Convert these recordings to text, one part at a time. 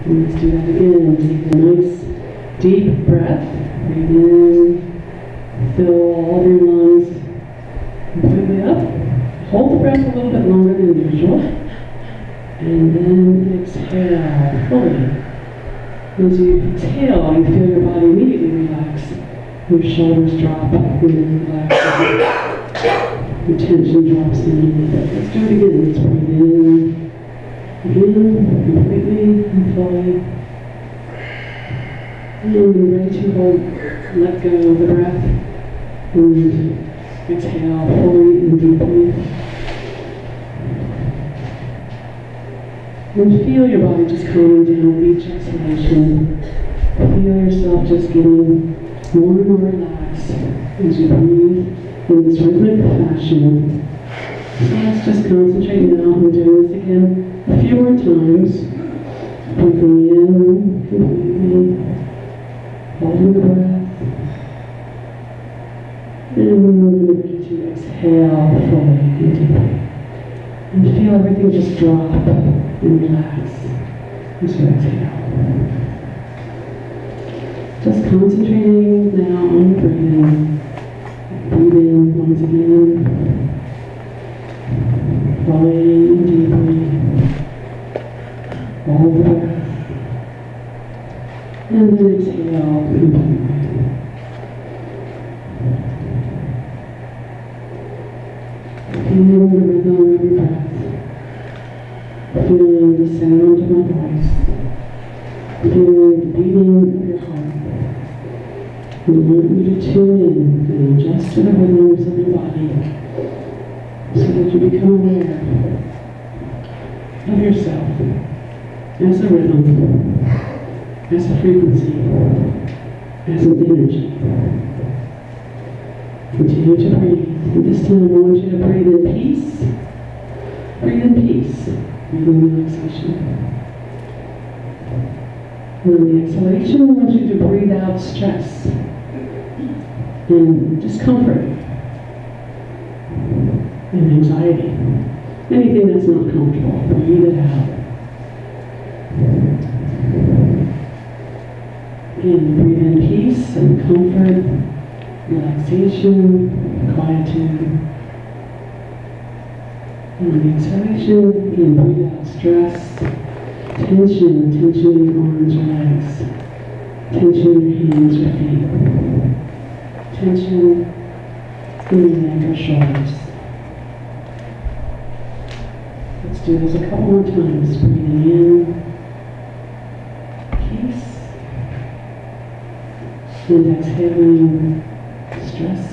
And let's do that again. Take a nice deep breath. Breathe in. Fill all of your lungs completely up. Hold the breath a little bit longer than usual. And then exhale fully. As you exhale, you feel your body immediately relax. Your shoulders drop and then relax. Your tension drops in a little bit. Let's do it again. Let's breathe in. Again, completely and fully. And when you're ready to hold, let go of the breath. And exhale fully and deeply. And feel your body just calming down with each exhalation. Feel yourself just getting more and more relaxed as you breathe in this rhythmic fashion. So let's just concentrate now on doing this again a few more times. Breathing in completely, holding the breath. And we're going to exhale fully and deeply. And feel everything just drop and relax as you exhale. Just concentrating now on the breathing. Breathe in once again. Fully and deeply. Hold the breath. And then exhale completely. Feeling the rhythm of your breath. Feeling the sound of my voice. Feeling the beating of your heart. We want you to tune in and adjust to the rhythms of your body so that you become aware of yourself as a rhythm, as a frequency, as an energy. Continue to breathe. And this time I want you to breathe in peace. Breathe in peace. Breathe in relaxation. And on the exhalation, I want you to breathe out stress and discomfort and anxiety. Anything that's not comfortable, breathe it out. Again, breathe in peace and comfort, relaxation, quietude. And on the exhalation, again, breathe out stress, tension in your arms or legs, tension in your hands or feet, tension in your neck or shoulders. Let's do this a couple more times. Breathing in, peace, and exhaling stress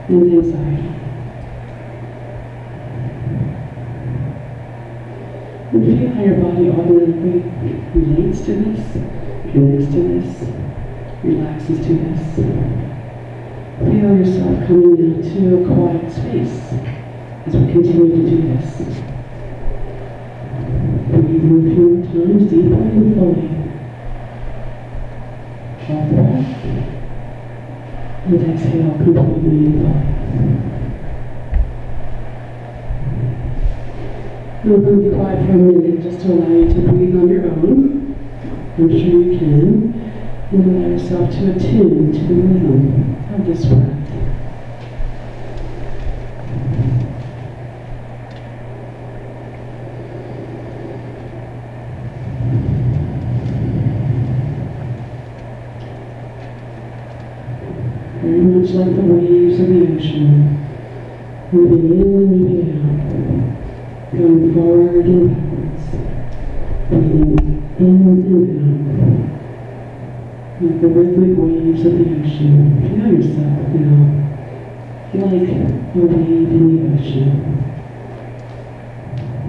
and anxiety. And feel how your body automatically relates to this, connects to this, relaxes to this. Feel yourself coming down to a quiet space as we continue to do this. Breathe in a few times deeply and fully. Hold the breath. And exhale completely and fully. I'm going to be quiet for a minute just to allow you to breathe on your own. I'm sure you can. And allow yourself to attune to the rhythm of this breath. Very much like the waves of the ocean, moving in and moving out, going forward and backwards, breathing in and out. Like the rhythmic waves of the ocean. Feel yourself now like a wave in the ocean.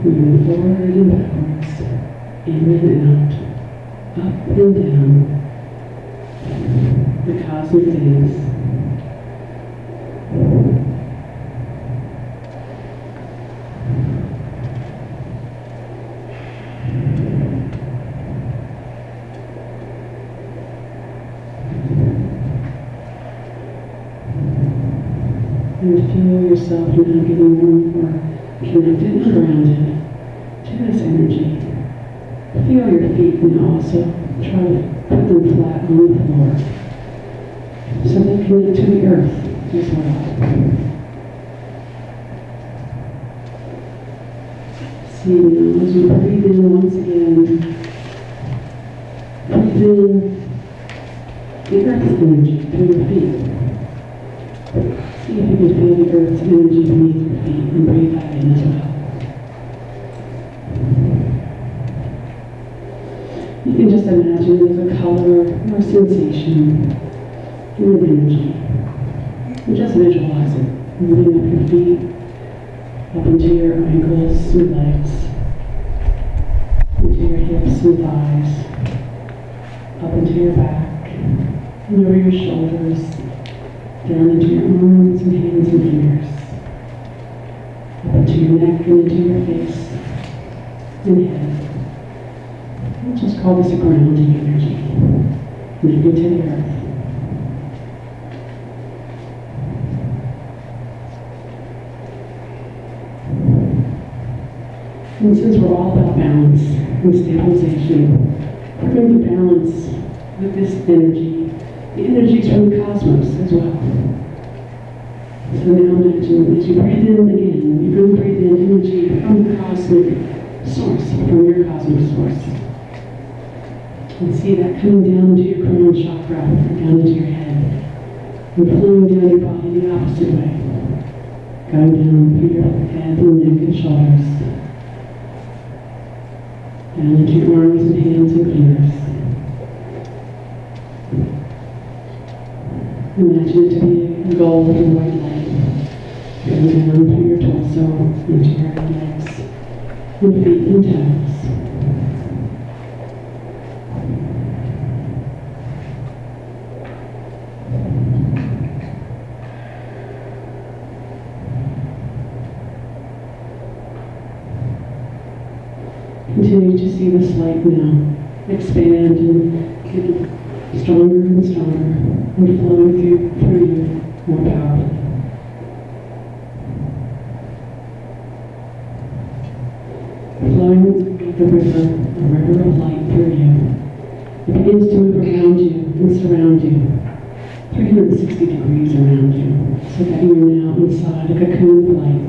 Moving forward and backwards, in and out, up and down, the cosmic dance. And feel yourself now getting more and more connected and grounded to this energy. Feel your your feet now also. Try to put them flat on the floor so they connect to the earth as well. See now as you breathe in once again, breathe in the earth's energy through your feet. See if you can feel the earth's energy beneath your feet and breathe that in as well. You can just imagine there's a color or a sensation or an energy. And just visualize it, moving up your feet, up into your ankles and legs, into your hips and thighs, up into your back, and over your shoulders, down into your arms and hands and fingers, up into your neck and into your face and head. We'll just call this a grounding energy. Connected to the earth. And since we're all about balance and stabilization, we're going to balance with this energy, the energies from the cosmos as well. So now imagine as you breathe in again, you're going to breathe in energy from the cosmic source, from your cosmic source. And see that coming down into your crown chakra, or down into your head, and flowing down your body the opposite way. Going down through your head and neck and shoulders, down into your arms and hands and fingers. Imagine it to be a golden white light, going down through your torso, into your legs, and feet and toes. Continue to see this light now expand and get stronger and stronger and flowing through you more powerfully. Flowing like a river of light through you. It begins to move around you and surround you, 360 degrees around you, so that you are now inside a cocoon of light.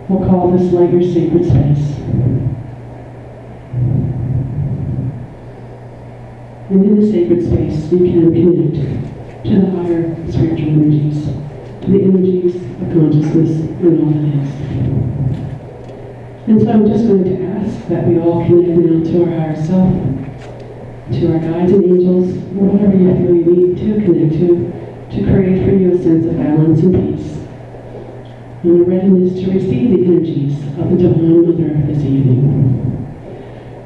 We'll call this light your sacred space. And in the sacred space, you can connect to the higher spiritual energies, to the energies of consciousness and all that is. And so I'm just going to ask that we all connect now to our higher self, to our guides and angels, or whatever you feel you need to connect to create for you a sense of balance and peace, and a readiness to receive the energies of the Divine Mother this evening.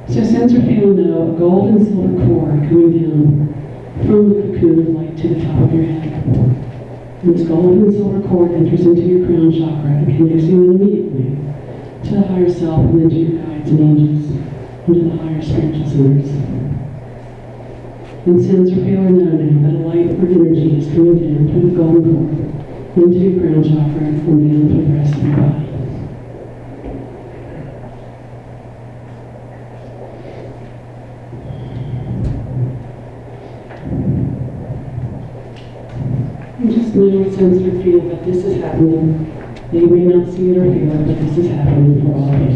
So sense or feel now a gold and silver cord coming down from the cocoon of light to the top of your head. And this gold and silver cord enters into your crown chakra and connects you immediately to the higher self and then to your guides and angels and to the higher spiritual centers. And sense or feel or know now that a light or energy is coming down through the golden cord into your crown chakra and down through the rest of your body. And just now sense or feel that this is happening. That you may not see it or feel it, but this is happening for all of you.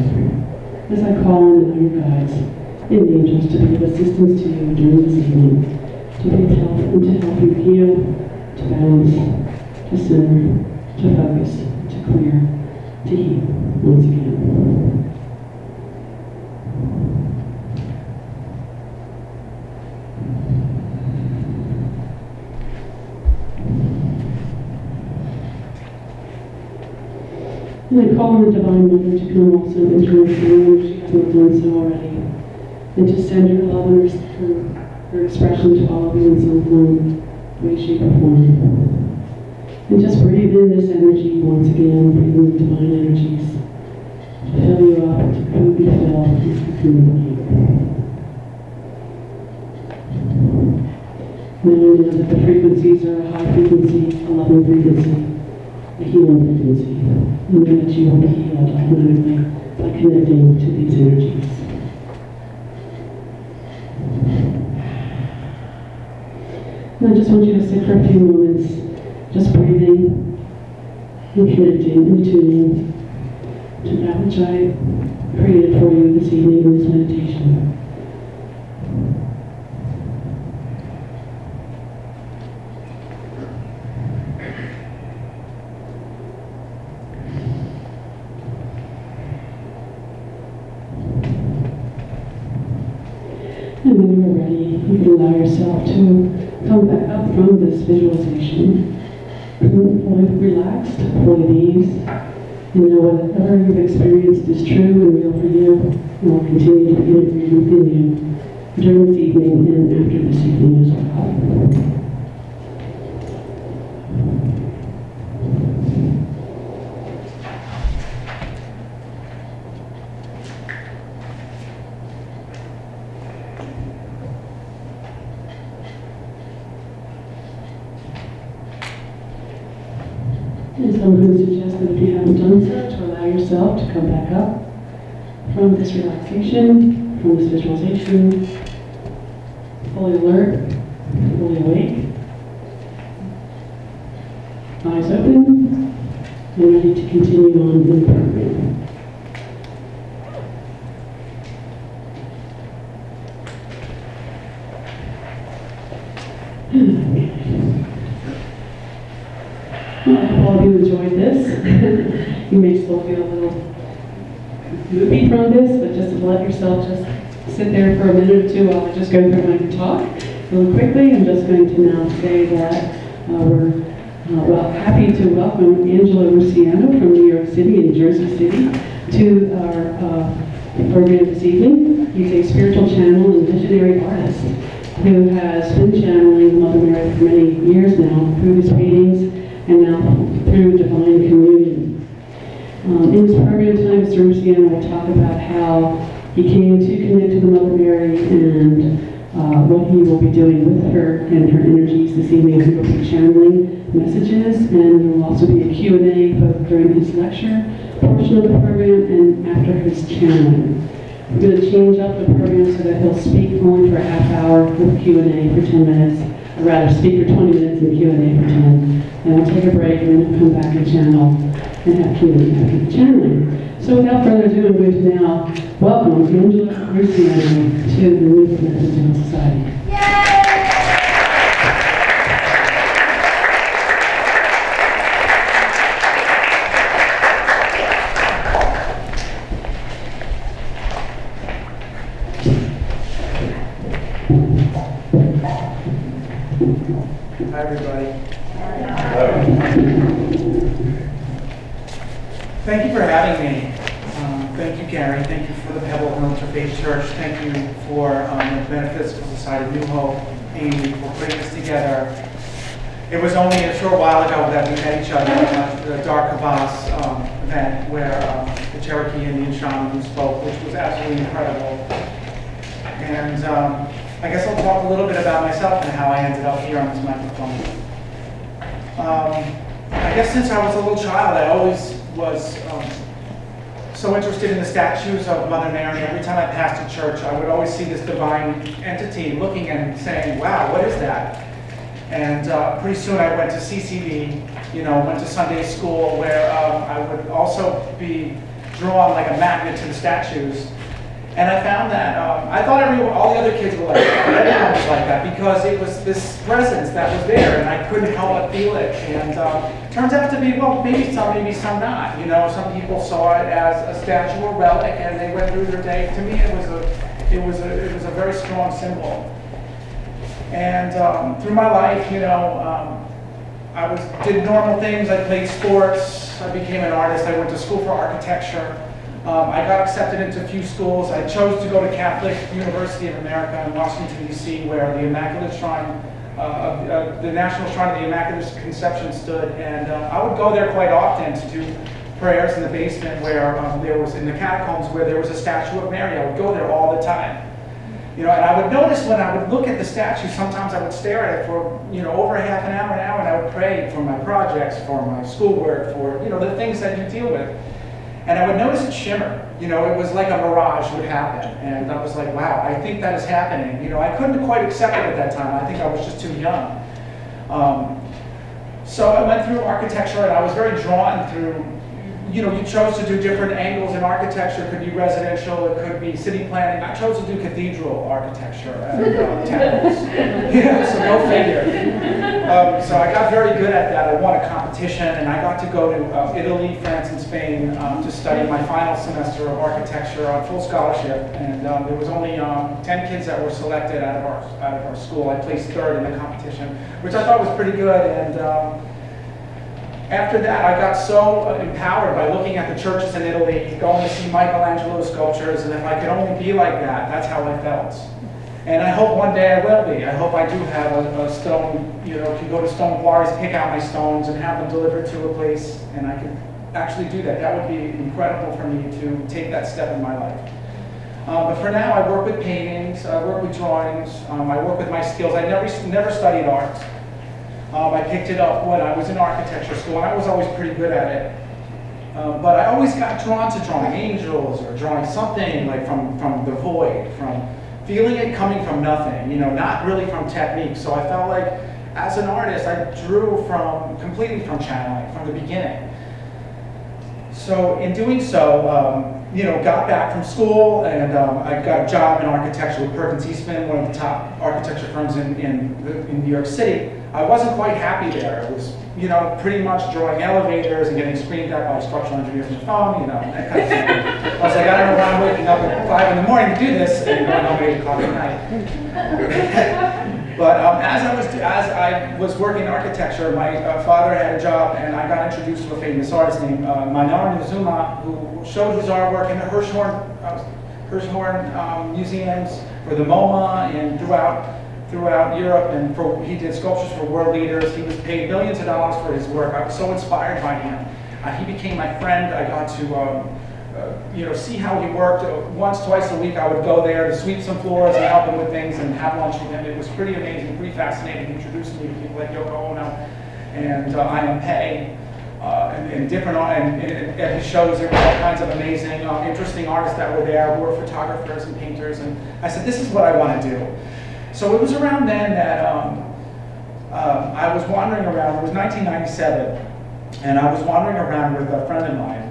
As I call on your guides and angels to be of assistance to you during this evening, to be of help and to help you heal, to balance, to center, to focus, to clear, to heal once again. And I call on the Divine Mother to come also into her family if she hasn't done so already, and to send her love and her expression to all of you in some form, way, shape, or form. And just breathe in this energy once again, breathe in the divine energies to fill you up, to completely fill this cocoon of light. Now you know that the frequencies are a high frequency, a loving frequency, a healing frequency. And know that you will be healed automatically, like connecting to these energies. And I just want you to sit for a few moments, just breathing and connecting and tuning to that which I created for you this evening in this meditation. And when you're ready, you can allow yourself to come back up from this visualization, fully relaxed, full of ease, and know whatever you've experienced is true and real for you, and will continue to be integrated within you during this evening and after this evening as well. And so I'm going to suggest that if you haven't done so, to allow yourself to come back up from this relaxation, from this visualization, fully alert, fully awake, eyes open, and ready to continue on in the program. I hope all of you enjoyed this. You may still feel a little loopy from this, but just to let yourself just sit there for a minute or two while I just go through my talk really quickly. I'm just going to now say that we're happy to welcome Angelo Ruciano from New York City and Jersey City to our program this evening. He's a spiritual channel and visionary artist who has been channeling Mother Mary for many years now through his paintings and now through divine communion. In this program tonight, Mr. Ruciano will talk about how he came to connect to the Mother Mary and what he will be doing with her and her energies this evening. He will be channeling messages, and there will also be a Q&A both during his lecture portion of the program and after his channeling. We're going to change up the program so that he'll speak only for a half hour with Q&A for 10 minutes, or rather speak for 20 minutes and Q&A for 10. And we'll take a break and then we'll come back and channel and have Q&A after the channeling. So without further ado, I'm going to now welcome Angelo Ruciano to the New Physical Society. Hi, everybody. Thank you for having me. Thank you, Gary. Thank you for the Pebble Hill Interfaith Church. Thank you for the Metaphysical Society, New Hope, Amy, for putting this together. It was only a short while ago that we met each other at the Dark Havas event where the Cherokee Indian shaman spoke, which was absolutely incredible. And I guess I'll talk a little bit about myself and how I ended up here on this microphone. I guess since I was a little child, I always was so interested in the statues of Mother Mary. Every time I passed a church, I would always see this divine entity looking and saying, wow, what is that? And pretty soon I went to CCD, went to Sunday school where I would also be drawn like a magnet to the statues. And I found that, I thought all the other kids were like that, but everyone was like that because it was this presence that was there and I couldn't help but feel it. And turns out to be, well, maybe some not. Some people saw it as a statue or relic and they went through their day. To me, it was a very strong symbol. And through my life, I did normal things. I played sports. I became an artist. I went to school for architecture. I got accepted into a few schools. I chose to go to Catholic University of America in Washington, D.C., where the Immaculate Shrine, the National Shrine of the Immaculate Conception stood. And I would go there quite often to do prayers in the basement where there was, in the catacombs, where there was a statue of Mary. I would go there all the time. And I would notice when I would look at the statue, sometimes I would stare at it for, over half an hour, and I would pray for my projects, for my schoolwork, for, the things that you deal with. And I would notice it shimmer. You know, it was like a mirage would happen. And I was like, wow, I think that is happening. You know, I couldn't quite accept it at that time. I think I was just too young. So I went through architecture, and I was very drawn through, you know, you chose to do different angles in architecture. It could be residential, it could be city planning. I chose to do cathedral architecture and temples. Yeah, so go figure. So I got very good at that. I won a competition, and I got to go to Italy, France, and Spain to study my final semester of architecture on full scholarship. And there was only 10 kids that were selected out of our school. I placed third in the competition, which I thought was pretty good. And after that, I got so empowered by looking at the churches in Italy, going to see Michelangelo's sculptures, and if I could only be like that, that's how I felt. And I hope one day I will be. I hope I do have a stone, you know, can go to stone quarries, pick out my stones, and have them delivered to a place, and I can actually do that. That would be incredible for me to take that step in my life. But for now, I work with paintings, I work with drawings, I work with my skills. I never studied art. I picked it up when I was in architecture school, and I was always pretty good at it. But I always got drawn to drawing angels or drawing something like from the void, from feeling it coming from nothing, you know, not really from technique. So I felt like as an artist, I drew completely from channeling, from the beginning. So in doing so, you know, got back from school, and I got a job in architecture with Perkins Eastman, one of the top architecture firms in New York City. I wasn't quite happy there. It was, you know, pretty much drawing elevators and getting screamed at by structural engineers on the phone, you know, that kind of thing. I was like, I don't know why I'm waking up at 5 in the morning to do this and going home at 8 o'clock at night. But as I was working in architecture, my father had a job, and I got introduced to a famous artist named Manar Nizuma, who showed his artwork in the Hirshhorn museums, for the MoMA, and throughout Europe, and he did sculptures for world leaders. He was paid millions of dollars for his work. I was so inspired by him. He became my friend. I got to you know, see how he worked. Once, twice a week, I would go there to sweep some floors and help him with things and have lunch with him. It was pretty amazing, pretty fascinating. He introduced me to people like Yoko Ono and I Am Pei, and different, and at his shows there were all kinds of amazing, interesting artists that were there who were photographers and painters. And I said, this is what I want to do. So it was around then that I was wandering around. It was 1997, and I was wandering around with a friend of mine,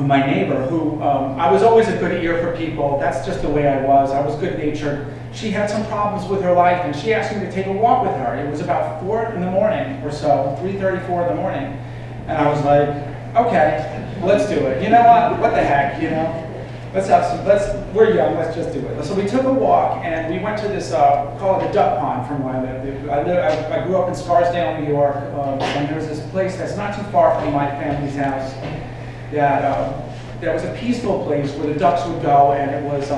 my neighbor, who I was always a good ear for people. That's just the way I was. I was good-natured. She had some problems with her life, and she asked me to take a walk with her. It was about 4 in the morning or so, 3:30, 4 in the morning. And I was like, okay, let's do it. You know what the heck, you know? We're young, let's just do it. So we took a walk, and we went to this, call it the Duck Pond from where I lived. I grew up in Scarsdale, New York, and there's this place that's not too far from my family's house that was a peaceful place where the ducks would go, and it was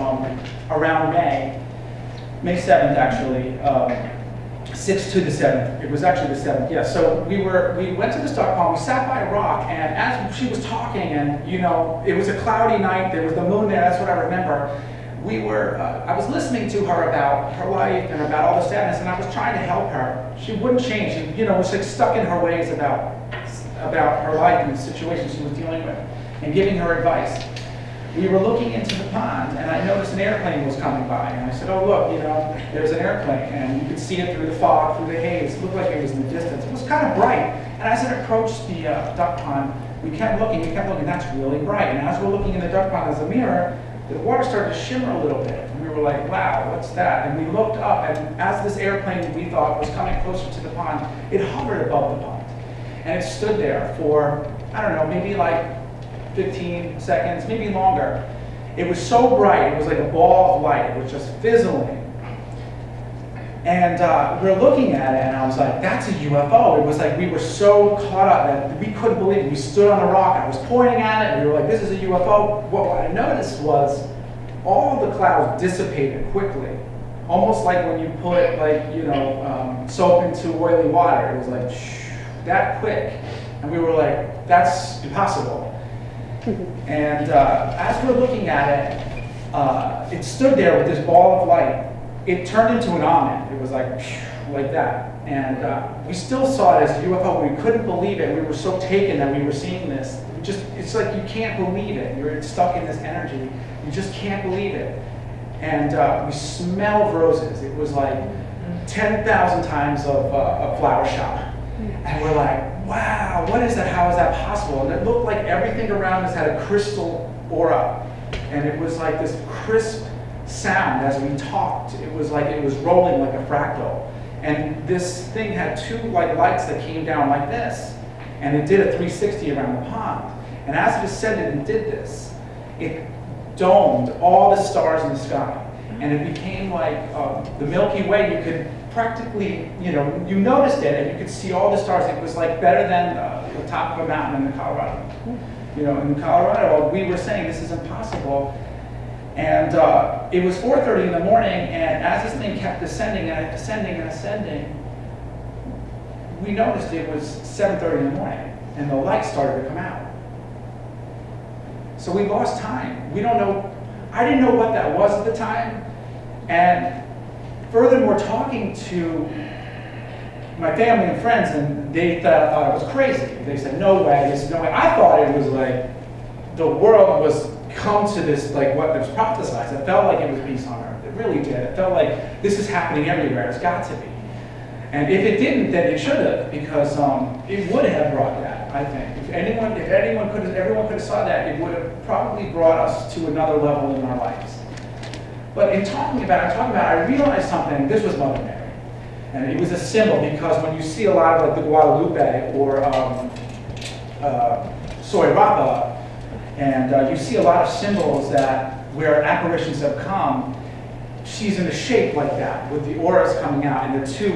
around May 7th actually, 6th to the 7th. It was actually the 7th, yeah. So we went to this duck pond, we sat by a rock, and as she was talking, and you know, it was a cloudy night, there was the moon there, that's what I remember. I was listening to her about her life and about all the sadness, and I was trying to help her. She wouldn't change, she, you know, was like stuck in her ways about her life and the situation she was dealing with, and giving her advice. We were looking into the pond, and I noticed an airplane was coming by, and I said, oh look, you know, there's an airplane, and you could see it through the fog, through the haze. It looked like it was in the distance. It was kind of bright, and as it approached the duck pond, we kept looking, that's really bright. And as we're looking in the duck pond as a mirror, the water started to shimmer a little bit. And we were like, wow, what's that? And we looked up, and as this airplane, we thought, was coming closer to the pond, it hovered above the pond. And it stood there for, I don't know, maybe like 15 seconds, maybe longer. It was so bright, it was like a ball of light. It was just fizzling. And we were looking at it, and I was like, that's a UFO. It was like we were so caught up that we couldn't believe it. We stood on a rock, I was pointing at it, and we were like, this is a UFO. What I noticed was all the clouds dissipated quickly. Almost like when you put, like, you know, soap into oily water. It was like, shh, that quick. And we were like, that's impossible. And as we're looking at it, it stood there with this ball of light. It turned into an almond. It was like, like that. And we still saw it as a UFO. We couldn't believe it. We were so taken that we were seeing this. It's like you can't believe it. You're stuck in this energy. You just can't believe it. And we smelled roses. It was like 10,000 times of a flower shop. And we're like, wow, what is that? How is that possible? And it looked like everything around us had a crystal aura. And it was like this crisp sound as we talked. It was like it was rolling like a fractal. And this thing had two lights that came down like this. And it did a 360 around the pond. And as it ascended and did this, it domed all the stars in the sky. And it became like the Milky Way. You could practically, you noticed it and you could see all the stars. It was like better than the top of a mountain in Colorado. In Colorado, we were saying this is impossible. And it was 4:30 in the morning, and as this thing kept ascending and ascending and ascending, we noticed it was 7:30 in the morning, and the light started to come out. So we lost time. We don't know. I didn't know what that was at the time. And furthermore, talking to my family and friends, and they thought I was crazy. They said, no way, this is no way. I thought it was like the world was come to this, like what was prophesized. It felt like it was peace on earth. It really did. It felt like this is happening everywhere. It's got to be. And if it didn't, then it should have, because it would have brought that, I think. If everyone could have saw that, it would have probably brought us to another level in our lives. But in talking about it, I realized something. This was Mother Mary. And it was a symbol, because when you see a lot of like the Guadalupe or Soy Rapa, and you see a lot of symbols that where apparitions have come, she's in a shape like that, with the auras coming out, and the two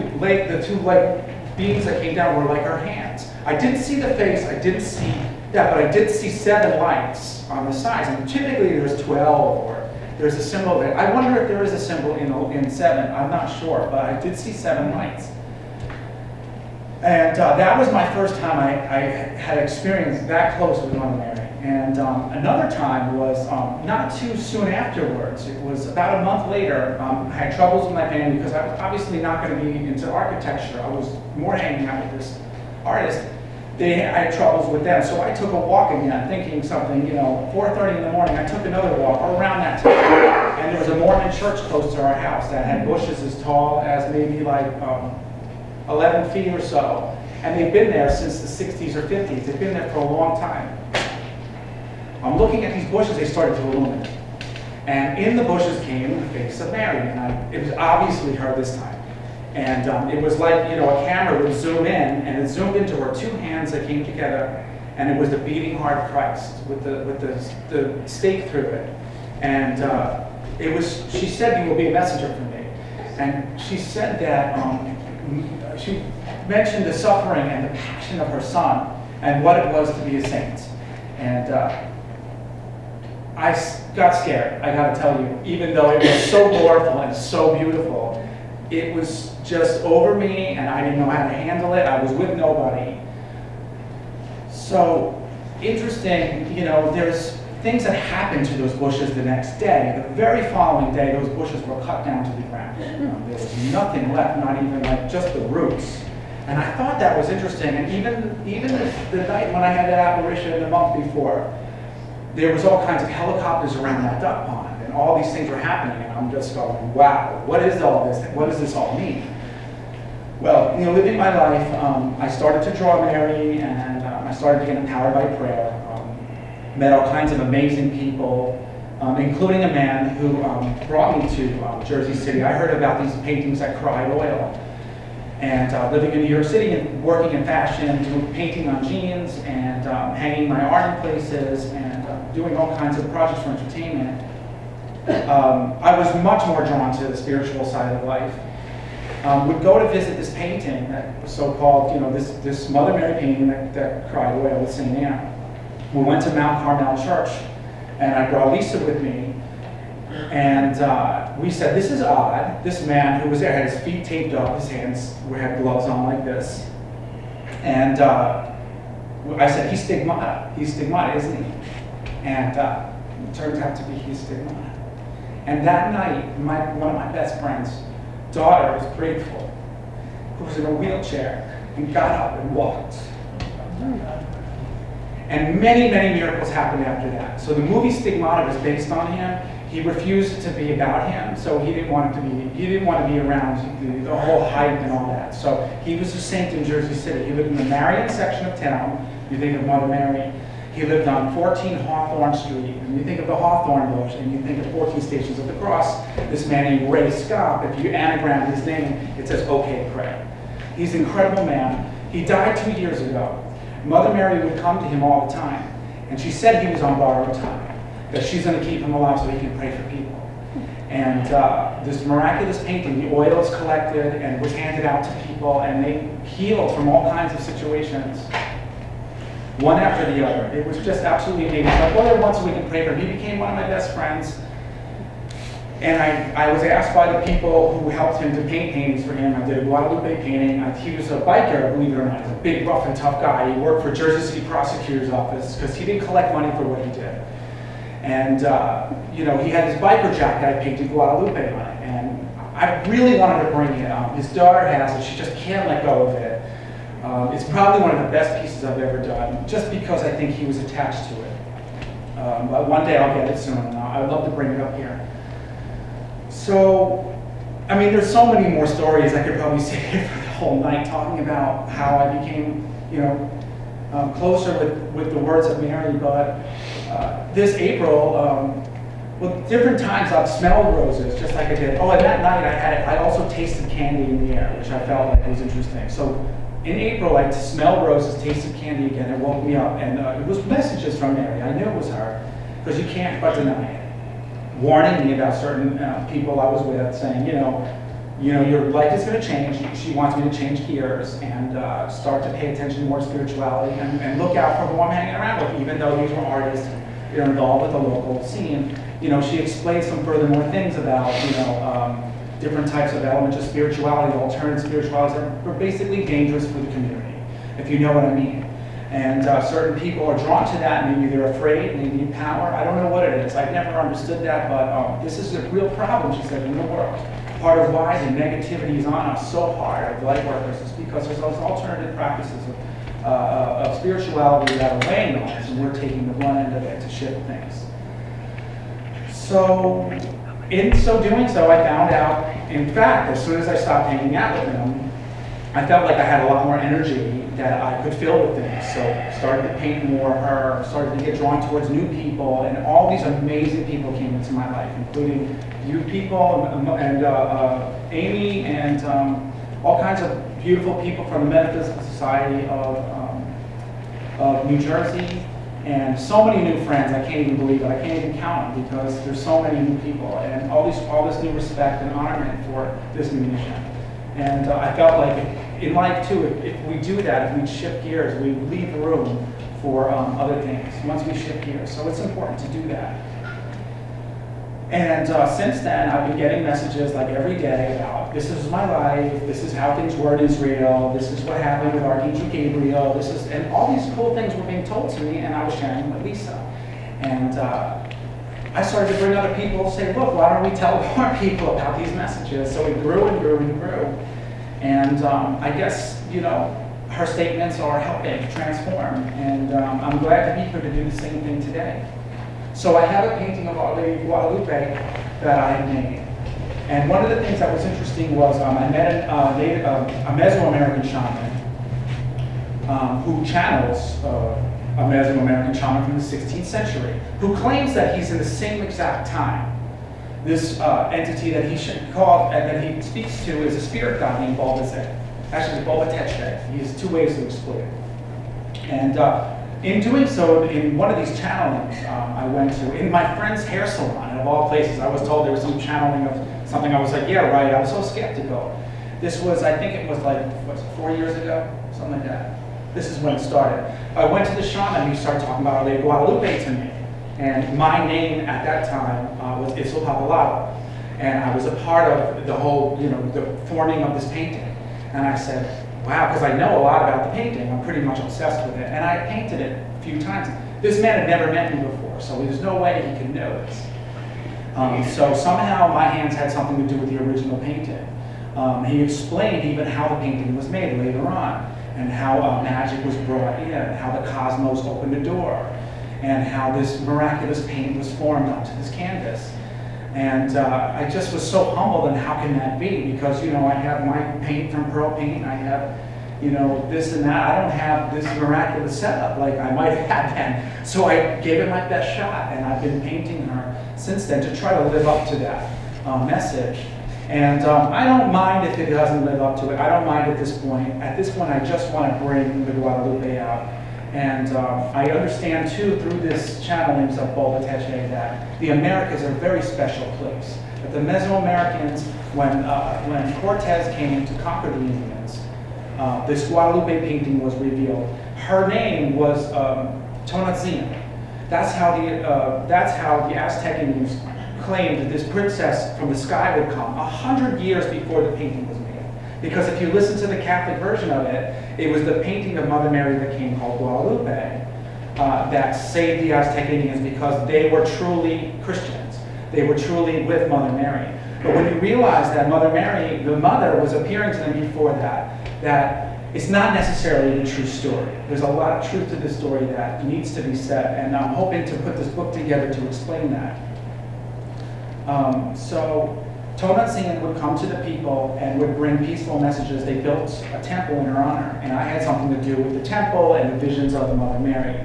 beings that came down were like her hands. I didn't see the face, I didn't see that, but I did see 7 lights on the sides. And typically there's 12, or there's a symbol there. I wonder if there is a symbol in 7. I'm not sure, but I did see 7 lights. And that was my first time I had experienced that close with Mother Mary. And another time was not too soon afterwards. It was about a month later. I had troubles with my family because I was obviously not going to be into architecture. I was more hanging out with this artist. I had troubles with them, so I took a walk again, thinking something, 4:30 in the morning. I took another walk around that time, and there was a Mormon church close to our house that had bushes as tall as maybe like 11 feet or so. And they've been there since the 60s or 50s. They've been there for a long time. I'm looking at these bushes, they started to illuminate. And in the bushes came the face of Mary, and it was obviously her this time. And it was like, a camera would zoom in, and it zoomed into her 2 hands that came together, and it was the beating heart of Christ with the stake through it. And she said, "You will be a messenger for me." And she said that, she mentioned the suffering and the passion of her son, and what it was to be a saint. And I got scared, I gotta tell you, even though it was so glorious and so beautiful. It was just over me, and I didn't know how to handle it. I was with nobody. So, interesting, there's things that happened to those bushes the next day. The very following day, those bushes were cut down to the ground. There was nothing left, not even like just the roots. And I thought that was interesting. And even the night when I had that apparition the month before, there was all kinds of helicopters around that duck pond, and all these things were happening, and I'm just going, wow, what is all this? What does this all mean? Well, living my life, I started to draw Mary, and I started to get empowered by prayer. Met all kinds of amazing people, including a man who brought me to Jersey City. I heard about these paintings that cried oil. And living in New York City and working in fashion, doing painting on jeans, and hanging my art in places, and doing all kinds of projects for entertainment, I was much more drawn to the spiritual side of life. Would go to visit this painting that was so-called, this Mother Mary painting that cried oil with St. Anne. We went to Mount Carmel Church, and I brought Lisa with me. And we said, this is odd. This man who was there had his feet taped up, his hands had gloves on like this. And I said, he's stigmata. He's stigmata, isn't he? And it turns out to be his stigmata. And that night, one of my best friends' daughter was grateful. who was in a wheelchair and got up and walked. And many, many miracles happened after that. So the movie Stigmata was based on him. He refused to be about him, so he didn't want to be around the whole hype and all that. So he was a saint in Jersey City. He lived in the Marion section of town. You think of Mother Mary. He lived on 14 Hawthorne Street. And you think of the Hawthorne Bush, and you think of 14 Stations of the Cross. This man named Ray Scott, if you anagram his name, it says, "Okay, pray." He's an incredible man. He died 2 years ago. Mother Mary would come to him all the time, and she said he was on borrowed time, that she's going to keep him alive so he can pray for people. And this miraculous painting, the oil is collected and was handed out to people, and they healed from all kinds of situations, one after the other. It was just absolutely amazing. So I went there once a week and prayed for him. He became one of my best friends. And I was asked by the people who helped him to paint paintings for him. I did a Guadalupe painting. He was a biker, believe it or not. He's a big, rough, and tough guy. He worked for Jersey City Prosecutor's Office because he didn't collect money for what he did. And, he had his biker jacket. I painted Guadalupe on it. And I really wanted to bring it. His daughter has it. She just can't let go of it. It's probably one of the best pieces I've ever done, just because I think he was attached to it. But one day I'll get it soon. I would love to bring it up here. So, there's so many more stories. I could probably sit here for the whole night talking about how I became, closer with the words of Mary. But this April, different times I've smelled roses, just like I did. Oh, and that night I also tasted candy in the air, which I felt like was interesting. So in April, I smelled roses, tasted candy again. It woke me up, and it was messages from Mary. I knew it was her, because you can't but deny it. Warning me about certain people I was with, saying, your life is going to change. She wants me to change gears and start to pay attention more to spirituality and look out for who I'm hanging around with, even though these were artists involved with the local scene. She explained some furthermore things about, different types of elements of spirituality, alternative spiritualities that were basically dangerous for the community, if you know what I mean. And certain people are drawn to that. Maybe they're afraid, they need power. I don't know what it is. I've never understood that, but this is a real problem, she said, in the world. Part of why the negativity is on us so hard, of light workers, is because there's those alternative practices of spirituality that are weighing on us, and we're taking the one end of it to shift things. So, in so doing so, I found out, in fact, as soon as I stopped hanging out with him, I felt like I had a lot more energy that I could fill with things. So started to paint more of her, started to get drawn towards new people, and all these amazing people came into my life, including you people and Amy and all kinds of beautiful people from the Metaphysical Society of New Jersey, and so many new friends. I can't even believe it. I can't even count them because there's so many new people, and all this new respect and honorment for this musician. And I felt like in life too, if we do that, if we shift gears, we leave room for other things once we shift gears. So it's important to do that. And since then, I've been getting messages like every day about this is my life, this is how things were in Israel, this is what happened with Archangel Gabriel, and all these cool things were being told to me, and I was sharing with Lisa. And I started to bring other people, say, look, why don't we tell more people about these messages? So it grew and grew and grew. And I guess, her statements are helping transform. And I'm glad to be here to do the same thing today. So I have a painting of Our Lady of Guadalupe that I had made. And one of the things that was interesting was I met a Mesoamerican shaman who channels a Mesoamerican shaman from the 16th century, who claims that he's in the same exact time. This entity that he called and that he speaks to is a spirit god named Balbazet. Actually, it's Balbateche. He has two ways to explain it. And in doing so, in one of these channelings I went to, in my friend's hair salon, and of all places, I was told there was some channeling of something. I was like, yeah, right. I was so skeptical. This was, I think it was like, 4 years ago? Something like that. This is when it started. I went to the shaman and he started talking about Our Lady of Guadalupe to me. And my name at that time was Isla Papalata. And I was a part of the whole, the forming of this painting. And I said, wow, because I know a lot about the painting. I'm pretty much obsessed with it. And I painted it a few times. This man had never met me before, so there's no way he could know this. So somehow my hands had something to do with the original painting. He explained even how the painting was made later on, and how magic was brought in, how the cosmos opened the door, and how this miraculous paint was formed onto this canvas. And I just was so humbled, and how can that be? Because, you know, I have my paint from Pearl Paint, I have, you know, this and that. I don't have this miraculous setup like I might have had then. So I gave it my best shot, and I've been painting her since then to try to live up to that message. And I don't mind if it doesn't live up to it. I don't mind at this point. At this point, I just want to bring the Guadalupe out. And I understand, too, through this channelings of Bobateche, that the Americas are a very special place. That the Mesoamericans, when Cortez came to conquer the Indians, this Guadalupe painting was revealed. Her name was Tonantzin. That's how the Aztec Indians claimed that this princess from the sky would come 100 years before the painting was made. Because if you listen to the Catholic version of it, it was the painting of Mother Mary that came called Guadalupe that saved the Aztec Indians, because they were truly Christians. They were truly with Mother Mary. But when you realize that Mother Mary, the mother, was appearing to them before that it's not necessarily the true story. There's a lot of truth to this story that needs to be said, and I'm hoping to put this book together to explain that. So Tonantzin would come to the people and would bring peaceful messages. They built a temple in her honor, and I had something to do with the temple and the visions of the Mother Mary.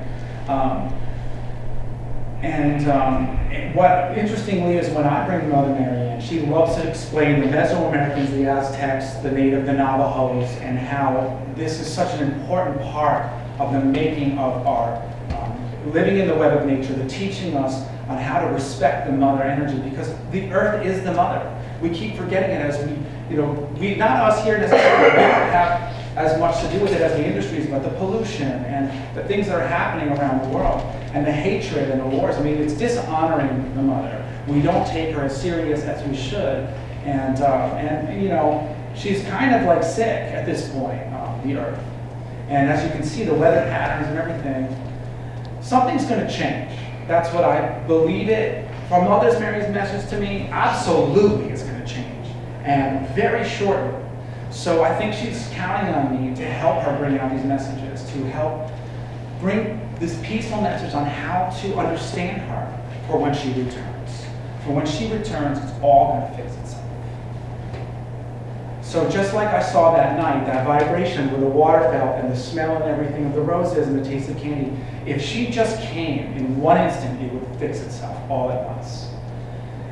What interestingly is, when I bring Mother Mary in, she loves to explain the Mesoamericans, the Aztecs, the Navajos, and how this is such an important part of the making of our living in the web of nature, the teaching us on how to respect the mother energy, because the earth is the mother. We keep forgetting it as we not us here necessarily, we don't have as much to do with it as the industries, but the pollution and the things that are happening around the world, and the hatred and the wars. I mean, it's dishonoring the mother. We don't take her as serious as we should, and you know, she's kind of like sick at this point, the earth. And as you can see, the weather patterns and everything, something's going to change. That's what I believe it. From Mother Mary's message to me, absolutely it's going to change, and very shortly. So I think she's counting on me to help her bring out these messages, to help bring this peaceful message on how to understand her for when she returns. For when she returns, it's all going to fix itself. So just like I saw that night, that vibration where the water felt and the smell and everything of the roses and the taste of candy, if she just came in one instant, it would fix itself all at once.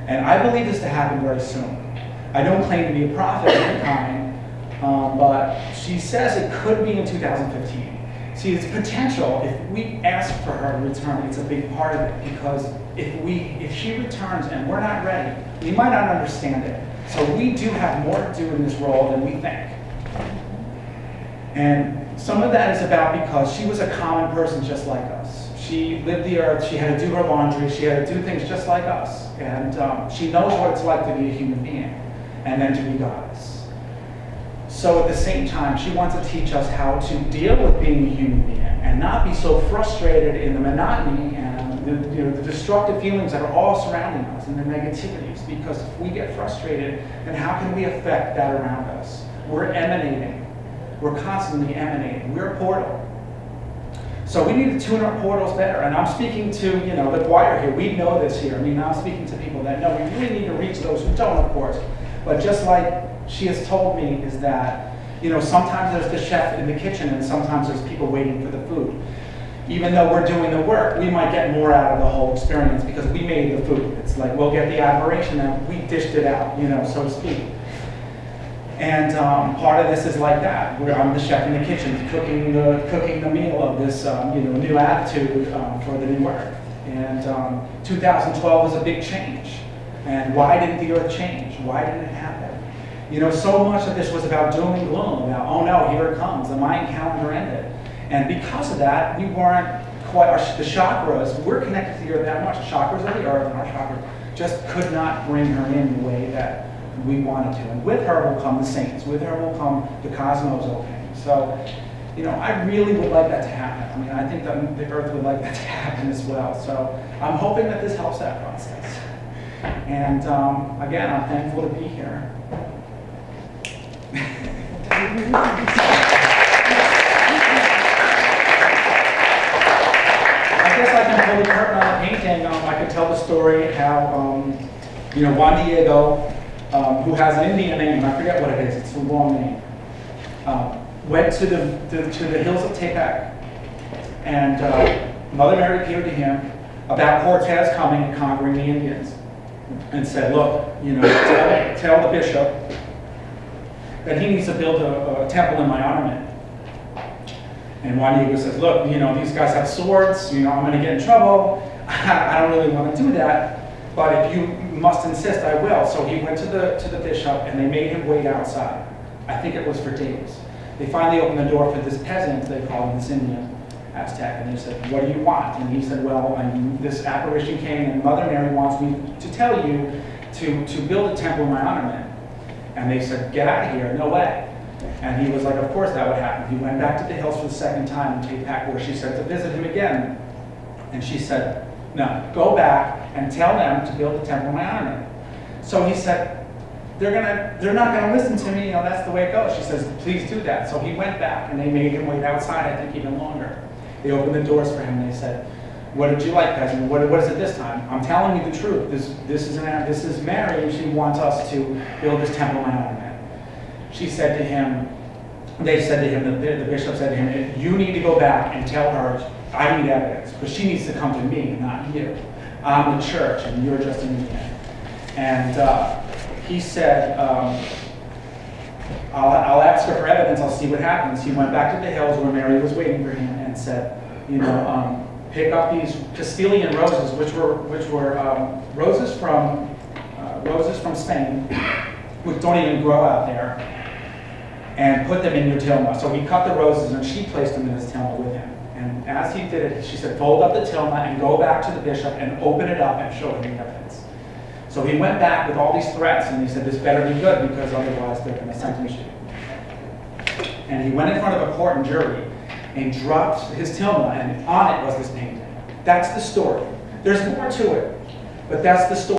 And I believe this to happen very soon. I don't claim to be a prophet of any kind, but she says it could be in 2015. See, it's potential. If we ask for her to return, it's a big part of it, because if she returns and we're not ready, we might not understand it. So we do have more to do in this role than we think. And some of that is about because she was a common person just like us. She lived the earth, she had to do her laundry, she had to do things just like us. And she knows what it's like to be a human being and then to be goddess. So at the same time, she wants to teach us how to deal with being a human being and not be so frustrated in the monotony and the destructive feelings that are all surrounding us and the negativities. Because if we get frustrated, then how can we affect that around us? We're emanating. We're constantly emanating. We're a portal. So we need to tune our portals better. And I'm speaking to the choir here. We know this here. I mean, I'm speaking to people that know. We really need to reach those who don't, of course. But just like she has told me, is that sometimes there's the chef in the kitchen and sometimes there's people waiting for the food. Even though we're doing the work, we might get more out of the whole experience because we made the food. It's like we'll get the admiration and we dished it out, so to speak. And part of this is like that, where I'm the chef in the kitchen, cooking the meal of this new attitude for the new earth. And 2012 was a big change. And why didn't the earth change? Why didn't it happen? So much of this was about doom and gloom. About, oh no, here it comes. The Mayan calendar ended. And because of that, we weren't quite, the chakras, we're connected to the earth that much. The chakras of the earth and our chakras just could not bring her in the way that we wanted to. And with her will come the saints. With her will come the cosmos opening. So, I really would like that to happen. I mean, I think that the earth would like that to happen as well. So I'm hoping that this helps that process. And again, I'm thankful to be here. I guess I can pull the curtain on the painting. I can tell the story how, Juan Diego, who has an Indian name, I forget what it is, it's a long name, went to the hills of Tepec, and Mother Mary appeared to him about Cortez coming and conquering the Indians, and said, look, tell the bishop that he needs to build a temple in my honor. And Juan Diego says, look, these guys have swords, I'm going to get in trouble. I don't really want to do that, but if you must insist, I will. So he went to the bishop, and they made him wait outside. I think it was for days. They finally opened the door for this peasant, they called him this Indian, Aztec, and they said, what do you want? And he said, well, this apparition came, and Mother Mary wants me to tell you to build a temple in my honor. And they said, get out of here, no way. And he was like, of course that would happen. He went back to the hills for the second time in Tepec, where she said to visit him again. And she said, no, go back and tell them to build a temple in my honor. So he said, they're not gonna listen to me, that's the way it goes. She says, please do that. So he went back, and they made him wait outside, I think even longer. They opened the doors for him, and they said, what did you like, peasant? What is it this time? I'm telling you the truth. This is Mary, and she wants us to build this temple in my honor. She said to him, they said to him, the bishop said to him, you need to go back and tell her I need evidence, but she needs to come to me, not you. I'm the church, and you're just an Indian. And he said, I'll ask her for evidence, I'll see what happens. He went back to the hills where Mary was waiting for him and said, pick up these Castilian roses, which were roses from Spain, which don't even grow out there, and put them in your tilma. So he cut the roses, and she placed them in his tilma with him. And as he did it, she said, fold up the tilma and go back to the bishop and open it up and show him the evidence. So he went back with all these threats, and he said, this better be good, because otherwise they're going to sentence you. And he went in front of a court and jury and dropped his tilma, and on it was this painting. That's the story. There's more to it, but that's the story.